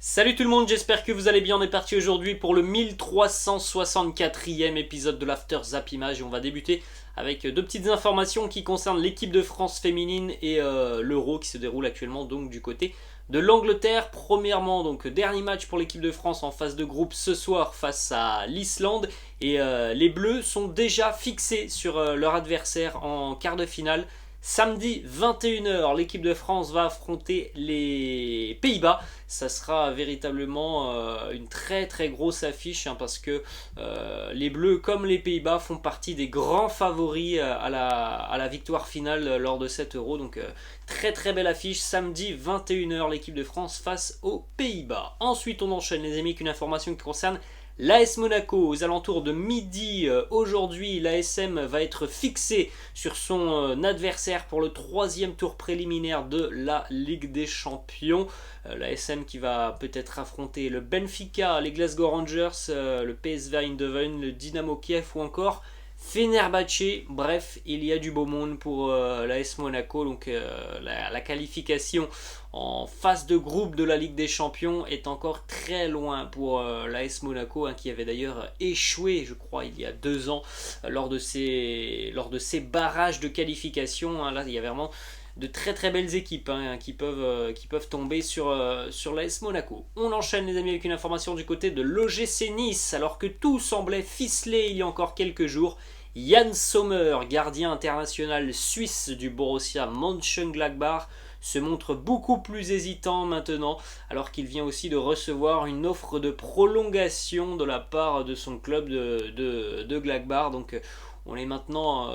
Salut tout le monde, j'espère que vous allez bien. On est parti aujourd'hui pour le 1364e épisode de l'After Zap Image et on va débuter avec deux petites informations qui concernent l'équipe de France féminine et l'Euro qui se déroule actuellement donc du côté de l'Angleterre. Premièrement, donc dernier match pour l'équipe de France en phase de groupe ce soir face à l'Islande et les Bleus sont déjà fixés sur leur adversaire en quart de finale. Samedi 21h, l'équipe de France va affronter les Pays-Bas. Ça sera véritablement une très très grosse affiche parce que les Bleus comme les Pays-Bas font partie des grands favoris à la victoire finale lors de cet Euro. Donc très très belle affiche, samedi 21h, l'équipe de France face aux Pays-Bas. Ensuite on enchaîne les amis avec une information qui concerne l'AS Monaco. Aux alentours de midi aujourd'hui, l'ASM va être fixé sur son adversaire pour le troisième tour préliminaire de la Ligue des Champions. L'ASM qui va peut-être affronter le Benfica, les Glasgow Rangers, le PSV Eindhoven, le Dynamo Kiev ou encore Fenerbahçe. Bref, il y a du beau monde pour l'AS Monaco. Donc la qualification en phase de groupe de la Ligue des Champions est encore très loin pour l'AS Monaco, qui avait d'ailleurs échoué, je crois, il y a 2 ans lors de ces barrages de qualification. Là, il y a vraiment de très très belles équipes qui peuvent tomber sur l'AS Monaco. On enchaîne les amis avec une information du côté de l'OGC Nice. Alors que tout semblait ficelé il y a encore quelques jours, Yann Sommer, gardien international suisse du Borussia Mönchengladbach, se montre beaucoup plus hésitant maintenant, alors qu'il vient aussi de recevoir une offre de prolongation de la part de son club de Gladbach. Donc on est maintenant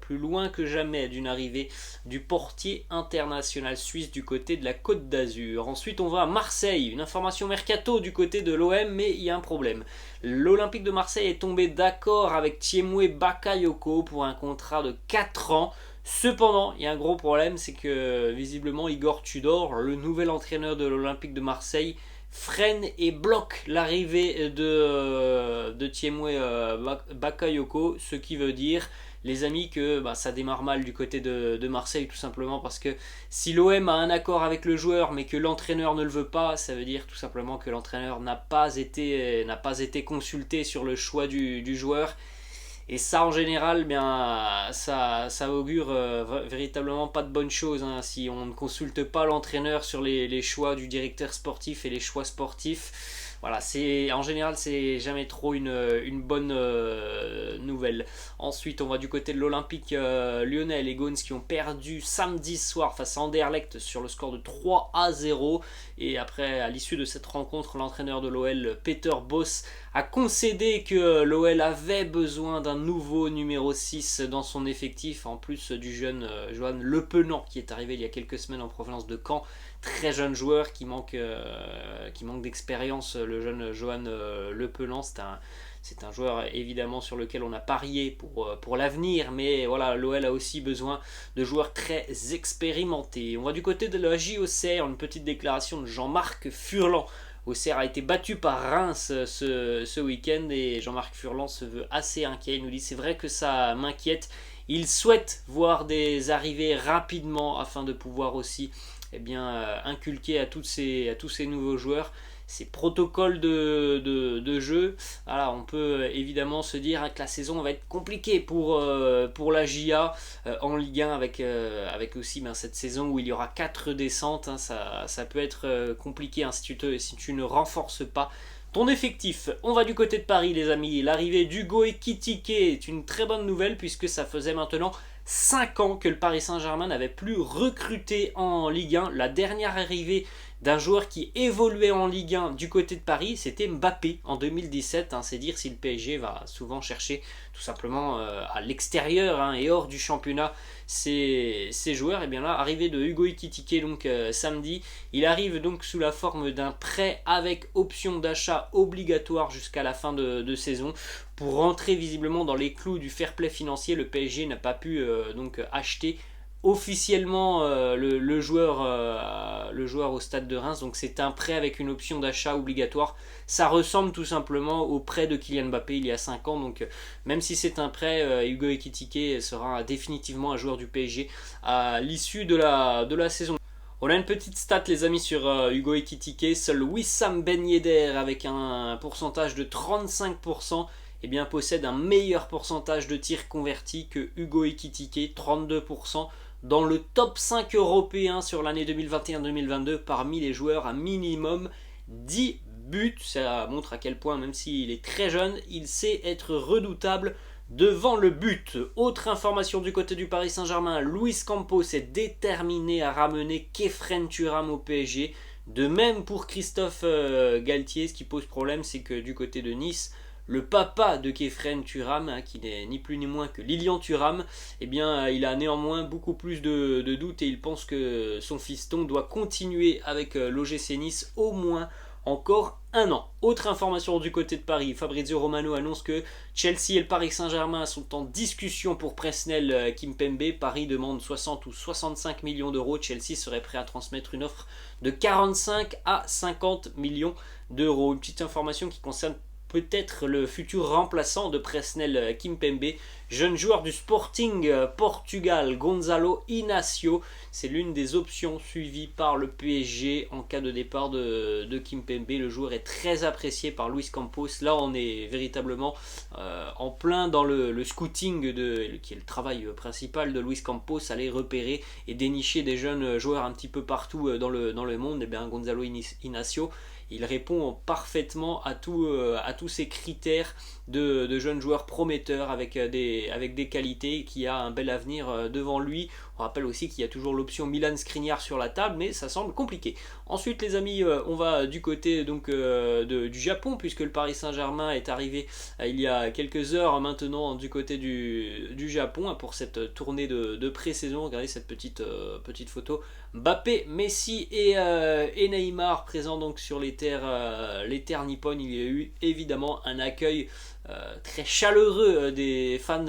plus loin que jamais d'une arrivée du portier international suisse du côté de la Côte d'Azur. Ensuite on va à Marseille, une information mercato du côté de l'OM, mais il y a un problème. L'Olympique de Marseille est tombé d'accord avec Tiemoué Bakayoko pour un contrat de 4 ans. Cependant, il y a un gros problème, c'est que visiblement Igor Tudor, le nouvel entraîneur de l'Olympique de Marseille, freine et bloque l'arrivée de Tiemoué Bakayoko, ce qui veut dire, les amis, que ça démarre mal du côté de Marseille, tout simplement parce que si l'OM a un accord avec le joueur mais que l'entraîneur ne le veut pas, ça veut dire tout simplement que l'entraîneur n'a pas été consulté sur le choix du joueur. Et ça, en général, ça augure véritablement pas de bonnes choses si on ne consulte pas l'entraîneur sur les choix du directeur sportif et les choix sportifs. Voilà, en général, c'est jamais trop une bonne nouvelle. Ensuite, on va du côté de l'Olympique lyonnais, les Gaunes qui ont perdu samedi soir face à Anderlecht sur le score de 3-0. Et après, à l'issue de cette rencontre, l'entraîneur de l'OL, Peter Bosz, a concédé que l'OL avait besoin d'un nouveau numéro 6 dans son effectif, en plus du jeune Johan Lepenant qui est arrivé il y a quelques semaines en provenance de Caen. Très jeune joueur qui manque d'expérience, le jeune Johan Lepenant. C'est un joueur évidemment sur lequel on a parié pour l'avenir, mais voilà, l'OL a aussi besoin de joueurs très expérimentés. On va du côté de la JOCR, une petite déclaration de Jean-Marc Furlan. Auxerre a été battu par Reims ce week-end et Jean-Marc Furlan se veut assez inquiet. Il nous dit c'est vrai que ça m'inquiète. Il souhaite voir des arrivées rapidement afin de pouvoir aussi inculquer à tous ces nouveaux joueurs ces protocoles de jeu. Voilà, on peut évidemment se dire que la saison va être compliquée pour la JA en Ligue 1 avec aussi cette saison où il y aura 4 descentes. Ça peut être compliqué si tu ne renforces pas ton effectif. On va du côté de Paris les amis. L'arrivée d'Hugo Ekitike est une très bonne nouvelle puisque ça faisait maintenant 5 ans que le Paris Saint-Germain n'avait plus recruté en Ligue 1. La dernière arrivée d'un joueur qui évoluait en Ligue 1 du côté de Paris, c'était Mbappé en 2017. C'est dire si le PSG va souvent chercher tout simplement à l'extérieur et hors du championnat ces joueurs. Et bien là, arrivée de Hugo Ekitike donc samedi, il arrive donc sous la forme d'un prêt avec option d'achat obligatoire jusqu'à la fin de saison. Pour rentrer visiblement dans les clous du fair play financier, le PSG n'a pas pu donc acheter officiellement le joueur au stade de Reims. Donc c'est un prêt avec une option d'achat obligatoire. Ça ressemble tout simplement au prêt de Kylian Mbappé il y a 5 ans. Donc même si c'est un prêt, Hugo Ekitike sera définitivement un joueur du PSG à l'issue de la saison. On a une petite stat les amis sur Hugo Ekitike, seul Wissam Ben Yedder avec un pourcentage de 35% eh bien, possède un meilleur pourcentage de tirs convertis que Hugo Ekitike, 32%, dans le top 5 européen sur l'année 2021-2022 parmi les joueurs à minimum 10 buts. Ça montre à quel point, même s'il est très jeune, il sait être redoutable devant le but. Autre information du côté du Paris Saint-Germain, Luis Campos est déterminé à ramener Khéphren Thuram au PSG. De même pour Christophe Galtier. Ce qui pose problème, c'est que du côté de Nice, le papa de Khéphren Thuram, qui n'est ni plus ni moins que Lilian Thuram, eh bien, il a néanmoins beaucoup plus de doutes et il pense que son fiston doit continuer avec l'OGC Nice au moins encore un an. Autre information du côté de Paris, Fabrizio Romano annonce que Chelsea et le Paris Saint-Germain sont en discussion pour Presnel Kimpembe. Paris demande 60 ou 65 millions d'euros. Chelsea serait prêt à transmettre une offre de 45 à 50 millions d'euros. Une petite information qui concerne peut-être le futur remplaçant de Presnel Kimpembe, jeune joueur du Sporting Portugal, Gonzalo Inacio. C'est l'une des options suivies par le PSG en cas de départ de Kimpembe. Le joueur est très apprécié par Luis Campos. Là, on est véritablement en plein dans le scouting, qui est le travail principal de Luis Campos, aller repérer et dénicher des jeunes joueurs un petit peu partout dans le monde. Et bien, Gonzalo Inacio, il répond parfaitement à tous ces critères de jeunes joueurs prometteurs avec des qualités, qui a un bel avenir devant lui. On rappelle aussi qu'il y a toujours l'option Milan Skriniar sur la table, mais ça semble compliqué. Ensuite les amis, on va du côté donc, du Japon, puisque le Paris Saint-Germain est arrivé il y a quelques heures maintenant du côté du Japon pour cette tournée de pré-saison. Regardez cette petite photo. Mbappé, Messi et Neymar présents donc sur les terres nippones. Il y a eu évidemment un accueil très chaleureux des fans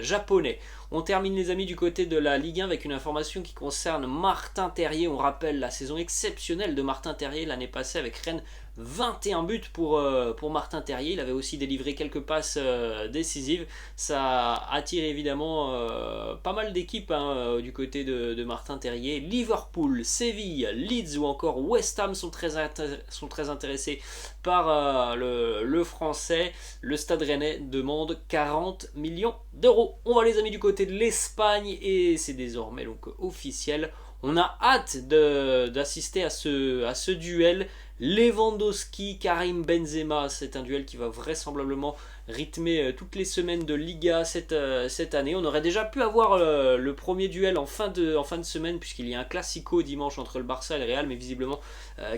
japonais. On termine les amis du côté de la Ligue 1 avec une information qui concerne Martin Terrier. On rappelle la saison exceptionnelle de Martin Terrier l'année passée avec Rennes. 21 buts pour Martin Terrier. Il avait aussi délivré quelques passes décisives. Ça attire évidemment pas mal d'équipes du côté de Martin Terrier. Liverpool, Séville, Leeds ou encore West Ham sont très intéressés par le français. Le Stade Rennais demande 40 millions d'euros. On va les amis du côté de l'Espagne et c'est désormais donc officiel. On a hâte d'assister à ce duel Lewandowski, Karim Benzema. C'est un duel qui va vraisemblablement rythmer toutes les semaines de Liga cette année. On aurait déjà pu avoir le premier duel en fin de semaine, puisqu'il y a un classico dimanche entre le Barça et le Real, mais visiblement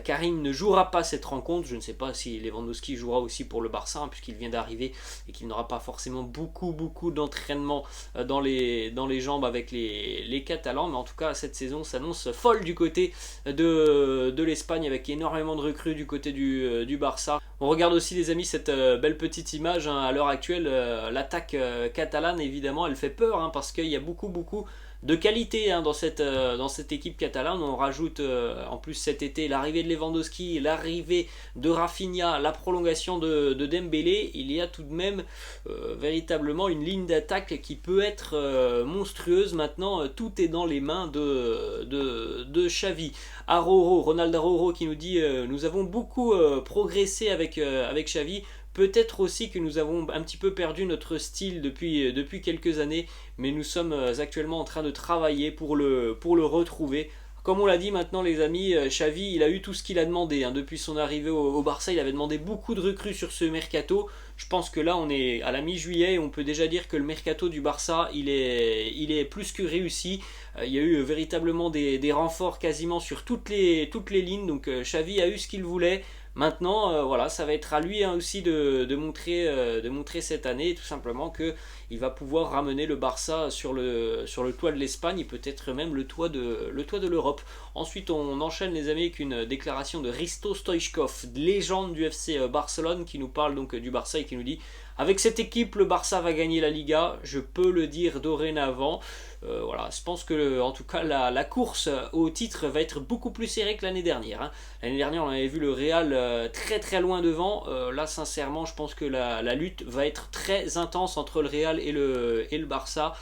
Karim ne jouera pas cette rencontre. Je ne sais pas si Lewandowski jouera aussi pour le Barça, puisqu'il vient d'arriver et qu'il n'aura pas forcément beaucoup d'entraînement dans les jambes avec les Catalans, mais en tout cas cette saison s'annonce folle du côté de l'Espagne, avec énormément de recrues du côté du Barça. On regarde aussi les amis cette belle petite image à l'heure actuelle. L'attaque catalane évidemment elle fait peur, parce qu'il y a beaucoup de qualité dans cette équipe catalane. On rajoute en plus cet été l'arrivée de Lewandowski, l'arrivée de Rafinha, la prolongation de Dembélé. Il y a tout de même véritablement une ligne d'attaque qui peut être monstrueuse. Maintenant tout est dans les mains de Xavi. Ronald Aroro qui nous dit nous avons beaucoup progressé avec Xavi. Peut-être aussi que nous avons un petit peu perdu notre style depuis quelques années, mais nous sommes actuellement en train de travailler pour le retrouver. Comme on l'a dit maintenant les amis, Xavi il a eu tout ce qu'il a demandé depuis son arrivée au Barça. Il avait demandé beaucoup de recrues sur ce mercato. Je pense que là on est à la mi-juillet et on peut déjà dire que le mercato du Barça il est plus que réussi. Il y a eu véritablement des renforts quasiment sur toutes les lignes, donc Xavi a eu ce qu'il voulait. Maintenant, voilà, ça va être à lui aussi de montrer cette année tout simplement qu'il va pouvoir ramener le Barça sur le toit de l'Espagne et peut-être même le toit de l'Europe. Ensuite, on enchaîne les amis avec une déclaration de Hristo Stoichkov, légende du FC Barcelone, qui nous parle donc du Barça et qui nous dit: avec cette équipe, le Barça va gagner la Liga, je peux le dire dorénavant. Voilà, je pense que en tout cas la course au titre va être beaucoup plus serrée que l'année dernière. L'année dernière, on avait vu le Real très loin devant. Là, sincèrement, je pense que la lutte va être très intense entre le Real et le Barça.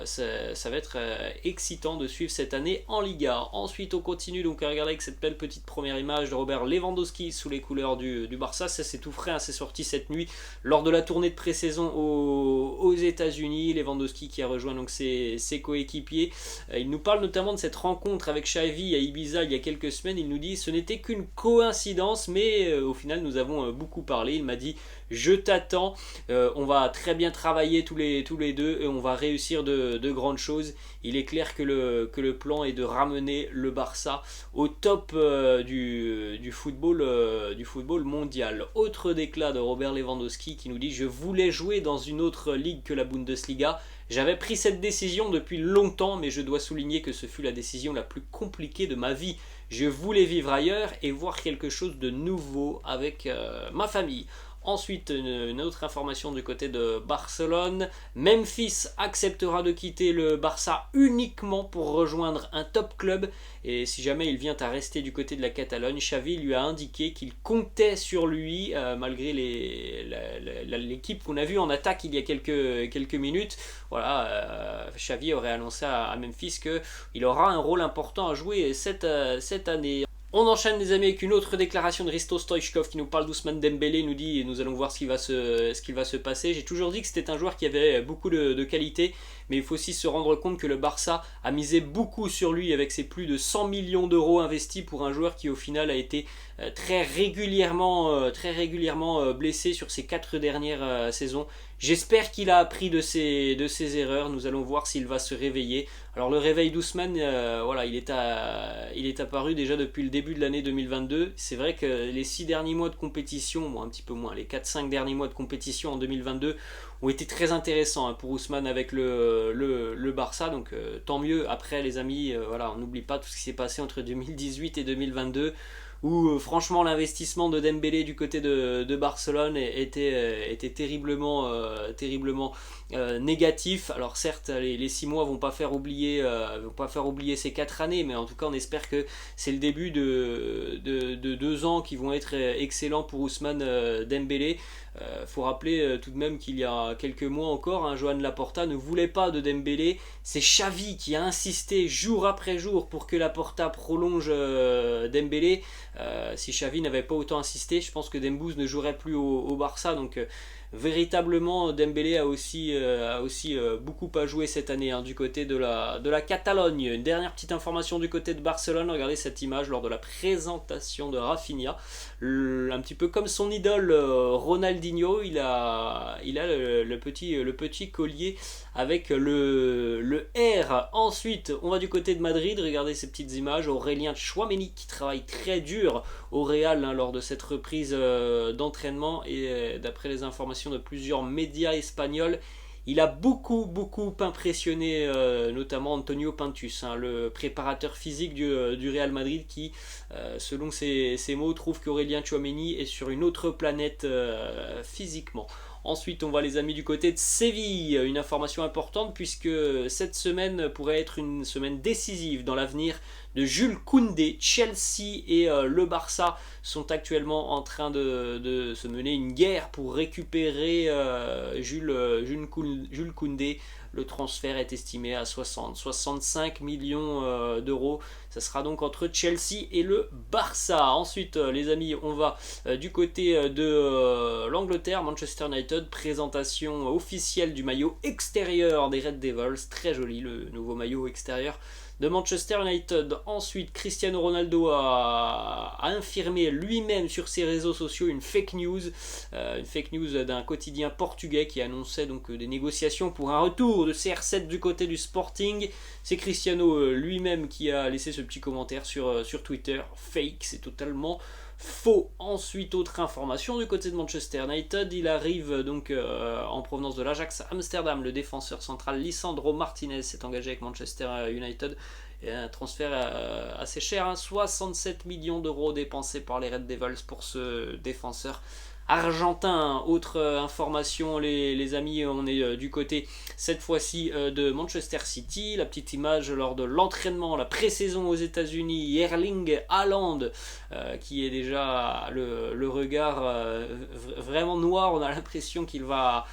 Ça va être excitant de suivre cette année en Liga. Ensuite on continue donc à regarder avec cette belle petite première image de Robert Lewandowski sous les couleurs du Barça. Ça c'est tout frais, hein, c'est sorti cette nuit lors de la tournée de pré-saison aux États-Unis. Lewandowski qui a rejoint donc ses coéquipiers. Il nous parle notamment de cette rencontre avec Xavi à Ibiza il y a quelques semaines. Il nous dit ce n'était qu'une coïncidence, mais au final nous avons beaucoup parlé. Il m'a dit je t'attends, on va très bien travailler tous les deux et on va réussir de grandes choses. Il est clair que le plan est de ramener le Barça au top du football mondial. Autre déclat de Robert Lewandowski qui nous dit je voulais jouer dans une autre ligue que la Bundesliga. J'avais pris cette décision depuis longtemps, mais je dois souligner que ce fut la décision la plus compliquée de ma vie. Je voulais vivre ailleurs et voir quelque chose de nouveau avec ma famille. Ensuite, une autre information du côté de Barcelone. Memphis acceptera de quitter le Barça uniquement pour rejoindre un top club. Et si jamais il vient à rester du côté de la Catalogne, Xavi lui a indiqué qu'il comptait sur lui, malgré l'équipe qu'on a vue en attaque il y a quelques minutes. Voilà, Xavi aurait annoncé à Memphis qu'il aura un rôle important à jouer cette année. On enchaîne les amis avec une autre déclaration de Risto Stoichkov qui nous parle d'Ousmane Dembélé, nous dit nous allons voir ce qu'il va se passer. J'ai toujours dit que c'était un joueur qui avait beaucoup de qualité, mais il faut aussi se rendre compte que le Barça a misé beaucoup sur lui avec ses plus de 100 millions d'euros investis pour un joueur qui au final a été très régulièrement blessé sur ses 4 dernières saisons. J'espère qu'il a appris de ses erreurs. Nous allons voir s'il va se réveiller. Alors le réveil d'Ousmane, voilà, il est apparu déjà depuis le début de l'année 2022. C'est vrai que les 6 derniers mois de compétition, bon, un petit peu moins, les 4-5 derniers mois de compétition en 2022 ont été très intéressants pour Ousmane avec le Barça. Donc tant mieux. Après les amis, voilà, on n'oublie pas tout ce qui s'est passé entre 2018 et 2022. Où franchement l'investissement de Dembélé du côté de Barcelone était terriblement négatif. Alors certes les 6 mois vont pas faire oublier ces 4 années, mais en tout cas on espère que c'est le début de 2 ans qui vont être excellents pour Ousmane Dembélé. Faut rappeler tout de même qu'il y a quelques mois encore, Joan Laporta ne voulait pas de Dembélé. C'est Xavi qui a insisté jour après jour pour que Laporta prolonge Dembélé. Si Xavi n'avait pas autant insisté, je pense que Dembouz ne jouerait plus au Barça. Donc véritablement Dembélé a aussi beaucoup à jouer cette année du côté de la Catalogne. Une dernière petite information du côté de Barcelone, regardez cette image lors de la présentation de Rafinha, un petit peu comme son idole Ronaldinho, il a le petit collier avec le R. Ensuite on va du côté de Madrid, regardez ces petites images, Aurélien Tchouaméni qui travaille très dur au Real lors de cette reprise d'entraînement, et d'après les informations de plusieurs médias espagnols, il a beaucoup impressionné notamment Antonio Pintus, le préparateur physique du Real Madrid, qui selon ses mots trouve qu'Aurélien Tchouaméni est sur une autre planète physiquement. Ensuite, on va les amis du côté de Séville, une information importante puisque cette semaine pourrait être une semaine décisive dans l'avenir de Jules Koundé. Chelsea et le Barça sont actuellement en train de se mener une guerre pour récupérer Jules Koundé. Le transfert est estimé à 65 millions d'euros. Ça sera donc entre Chelsea et le Barça. Ensuite, les amis, on va du côté de l'Angleterre, Manchester United, présentation officielle du maillot extérieur des Red Devils. Très joli le nouveau maillot extérieur de Manchester United. Ensuite, Cristiano Ronaldo a infirmé lui-même sur ses réseaux sociaux une fake news d'un quotidien portugais qui annonçait donc des négociations pour un retour de CR7 du côté du Sporting. C'est Cristiano lui-même qui a laissé ce petit commentaire sur Twitter. Fake, c'est totalement faux. Ensuite, autre information du côté de Manchester United, il arrive donc en provenance de l'Ajax Amsterdam, le défenseur central Lisandro Martinez s'est engagé avec Manchester United, et un transfert assez cher, 67 millions d'euros dépensés par les Red Devils pour ce défenseur argentin. Autre information les amis, on est du côté cette fois-ci de Manchester City. La petite image lors de l'entraînement, la pré-saison aux États-Unis, Erling Haaland qui est déjà le regard vraiment noir. On a l'impression qu'il va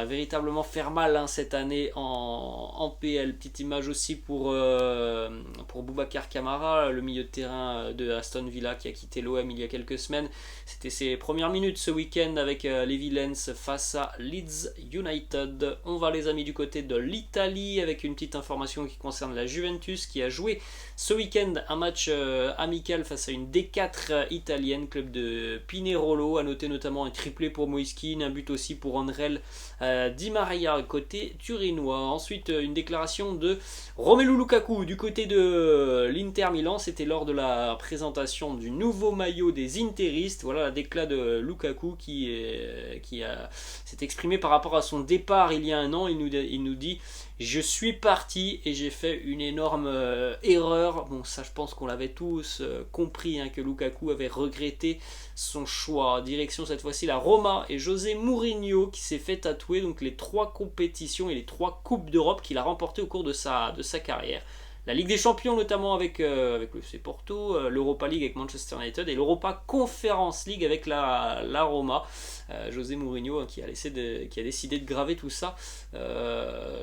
véritablement faire mal cette année en PL. Petite image aussi pour Boubacar Kamara, le milieu de terrain de Aston Villa qui a quitté l'OM il y a quelques semaines. C'était ses premières minutes ce week-end avec les Villains face à Leeds United. On va les amis du côté de l'Italie avec une petite information qui concerne la Juventus qui a joué ce week-end un match amical face à une D4 italienne, club de Pinerolo. A noter notamment un triplé pour Moise Kean, un but aussi pour Andrel Di Maria côté turinois. Ensuite une déclaration de Romelu Lukaku du côté de l'Inter Milan. C'était lors de la présentation du nouveau maillot des Interistes. Voilà la déclat de Lukaku qui s'est exprimé par rapport à son départ il y a un an. Il nous dit: je suis parti et j'ai fait une énorme erreur. Bon, ça je pense qu'on l'avait tous compris que Lukaku avait regretté son choix. Direction cette fois-ci la Roma et José Mourinho qui s'est fait tatouer donc les 3 compétitions et les 3 coupes d'Europe qu'il a remportées au cours de sa carrière. La Ligue des Champions notamment avec le FC Porto, l'Europa League avec Manchester United et l'Europa Conference League avec la Roma. José Mourinho qui a décidé de graver tout ça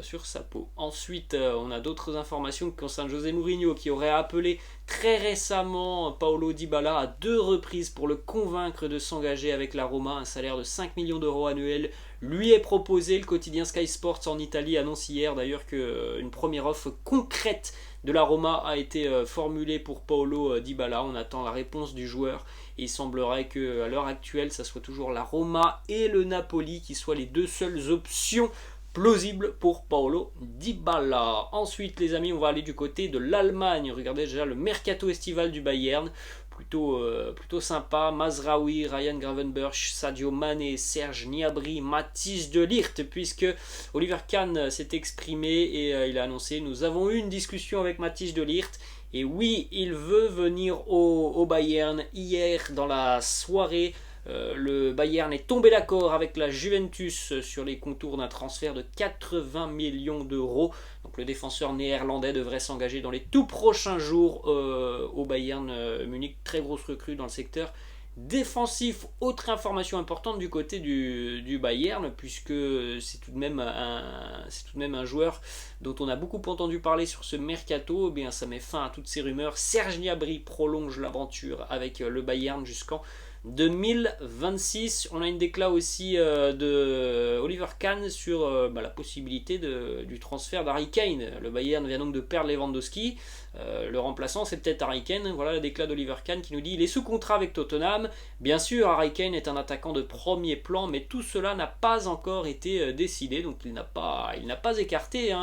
sur sa peau. Ensuite on a d'autres informations qui concernent José Mourinho qui aurait appelé très récemment Paulo Dybala à 2 reprises pour le convaincre de s'engager avec la Roma. Un salaire de 5 millions d'euros annuels lui est proposé. Le quotidien Sky Sports en Italie annonce hier d'ailleurs qu'une première offre concrète de la Roma a été formulée pour Paulo Dybala. On attend la réponse du joueur et il semblerait qu'à l'heure actuelle ça soit toujours la Roma et le Napoli qui soient les 2 seules options plausible pour Paulo Dybala. Ensuite les amis, on va aller du côté de l'Allemagne. Regardez déjà le mercato estival du Bayern, plutôt sympa. Mazraoui, Ryan Gravenberch, Sadio Mané, Serge Gnabry, Mathis de Ligt, puisque Oliver Kahn s'est exprimé et il a annoncé: nous avons eu une discussion avec Mathis de Ligt et oui, il veut venir au Bayern. Hier dans la soirée, le Bayern est tombé d'accord avec la Juventus sur les contours d'un transfert de 80 millions d'euros. Donc le défenseur néerlandais devrait s'engager dans les tout prochains jours au Bayern Munich. Très grosse recrue dans le secteur défensif. Autre information importante du côté du Bayern, puisque c'est tout de même un joueur dont on a beaucoup entendu parler sur ce mercato. Eh bien, ça met fin à toutes ces rumeurs. Serge Gnabry prolonge l'aventure avec le Bayern jusqu'en 2026. On a une déclat aussi de Oliver Kahn sur la possibilité du transfert d'Harry Kane. Le Bayern vient donc de perdre Lewandowski. Le remplaçant c'est peut-être Harry Kane. Voilà la déclat d'Oliver Kahn qui nous dit: il est sous contrat avec Tottenham. Bien sûr Harry Kane est un attaquant de premier plan, mais tout cela n'a pas encore été décidé, donc il n'a pas écarté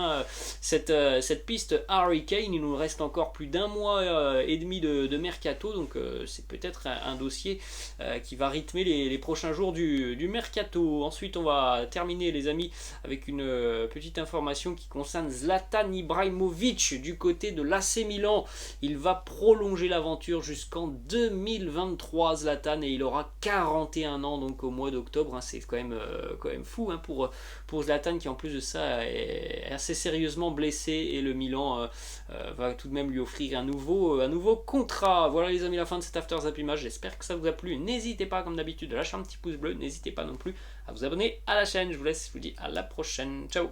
cette piste Harry Kane. Il nous reste encore plus d'un mois et demi de mercato, donc c'est peut-être un dossier qui va rythmer les prochains jours du mercato. Ensuite on va terminer les amis avec une petite information qui concerne Zlatan Ibrahimovic du côté de l'AC Milan. Il va prolonger l'aventure jusqu'en 2023 Zlatan, et il aura 41 ans donc au mois d'octobre. C'est quand même fou pour Zlatan qui en plus de ça est assez sérieusement blessé, et le Milan va tout de même lui offrir un nouveau contrat. Voilà les amis, la fin de cet After Zap Image. J'espère que ça vous a plu. N'hésitez pas comme d'habitude à lâcher un petit pouce bleu. N'hésitez pas non plus à vous abonner à la chaîne. Je vous laisse, je vous dis à la prochaine. Ciao.